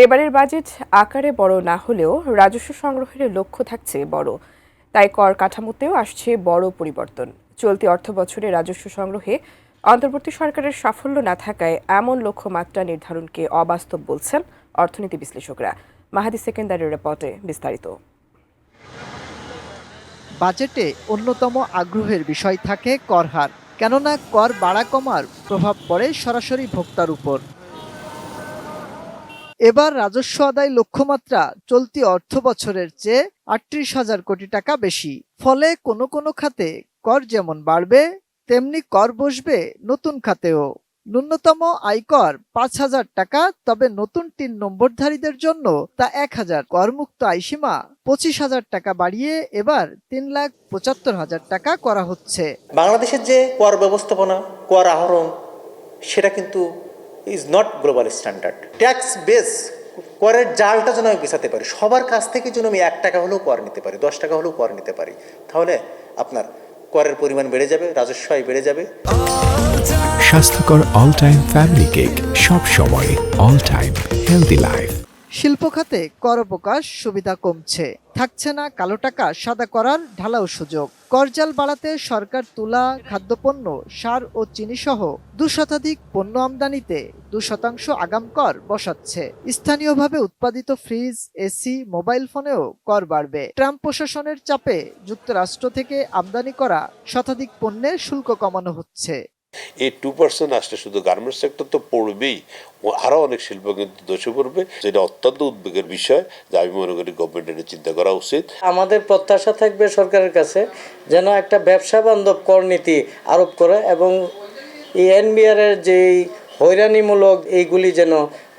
এবারের বাজেট আকারে বড় না হলেও রাজস্ব সংগ্রহের লক্ষ্য থাকছে বড়। তাই কর কাঠামোতেও আসছে বড় পরিবর্তন। চলতি অর্থবছরে রাজস্ব সংগ্রহে অন্তর্বর্তী সরকারের সাফল্য না থাকায় এমন লক্ষ্যমাত্রা নির্ধারণকে অবাস্তব বলছেন অর্থনীতি বিশ্লেষকরা। মাহাদি সেকেন্দারের রিপোর্টে বিস্তারিত। বাজেটে অন্যতম আগ্রহের বিষয় থাকে কর হার, কেননা কর বাড়া কমার প্রভাব পড়ে সরাসরি ভোক্তার উপর। এবার রাজস্ব আদায় লক্ষ্যমাত্রা চলতি অর্থ বছরের চেয়ে ৩৮,০০০ কোটি টাকা বেশি। ফলে কোনো কোনো খাতে কর যেমন বাড়বে, তেমনি কর বসবে নতুন খাতেও। ন্যূনতম আয়কর ৫,০০০ টাকা, তবে নতুন ৩ নম্বরধারীদের জন্য তা ১,০০০। করমুক্ত আয়সীমা ২৫,০০০ টাকা বাড়িয়ে এবার ৩,৭৫,০০০ টাকা করা হচ্ছে। বাংলাদেশের যে কর ব্যবস্থাপনা, কর আহরণ, সেটা কিন্তু is not global standard. Tax base করের জালটা যেন আমি পেছাতে পারি, সবার কাছ থেকে যেন আমি ১ টাকা হলেও কর নিতে পারি, ১০ টাকা হলেও কর নিতে পারি, তাহলে আপনার করের পরিমাণ বেড়ে যাবে, রাজস্ব আয় বেড়ে যাবে। স্বাস্থ্যকর অল টাইম ফ্যামিলি কেক, সব সময় অল টাইম হেলদি লাইফ। শিল্প খাতে কর অবকাশ সুবিধা কমছে, থাকছে না কালো টাকা সাদা করার ঢালাও সুযোগ। করজাল বাড়াতে সরকার তুলা, খাদ্যপণ্য, সার ও চিনি সহ ২ শতাধিক পণ্য আমদানিতে ২% আগাম কর বসাচ্ছে। স্থানীয়ভাবে উৎপাদিত ফ্রিজ, এসি, মোবাইল ফোনেও কর বাড়বে। ট্রাম্প প্রশাসনের চাপে যুক্তরাষ্ট্র থেকে আমদানি করা শতাধিক পণ্যের শুল্ক কমানো হচ্ছে। এই 2% আসলে শুধু গার্মেন্টস সেক্টর তো পড়বেই, আরো অনেক শিল্প কিন্তু দোষে পড়বে, যেটা অত্যন্ত উদ্বেগের বিষয়, যা আমি মনে করি গভর্নমেন্টের চিন্তা করা উচিত। আমাদের প্রত্যাশা থাকবে সরকারের কাছে যেন একটা ব্যবসা বান্ধব কর নীতি আরোপ করে এবং এই এনবিআর এর যে হয়রানিমূলক এইগুলি যেন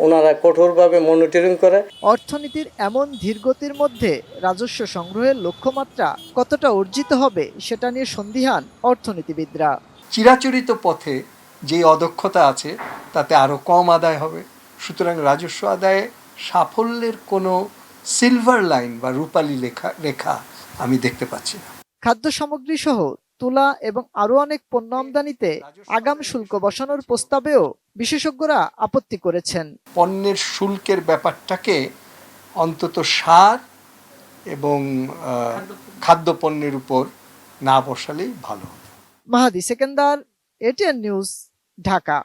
ওনারা কঠোরভাবে মনিটরিং করে। অর্থনীতির এমন ধীরগতির মধ্যে রাজস্ব সংগ্রহের লক্ষ্যমাত্রা কতটা অর্জিত হবে সেটা নিয়ে সন্দিহান অর্থনীতিবিদরা। চিরাচরিত পথে যে অদক্ষতা আছে তাতে আরও কম আদায় হবে। সুতরাং রাজস্ব আদায়ে সাফল্যের কোনো সিলভার লাইন বা রূপালী রেখা আমি দেখতে পাচ্ছি না। খাদ্য সামগ্রী সহ তুলা এবং আরও অনেক পণ্য আমদানিতে আগাম শুল্ক বসানোর প্রস্তাবেও বিশেষজ্ঞরা আপত্তি করেছেন। পণ্যের শুল্কের ব্যাপারটাকে অন্তত সার এবং খাদ্যপণ্যের উপর না বসালেই ভালো। মাহাদি সেকেন্দার, এটিএন নিউজ, ঢাকা।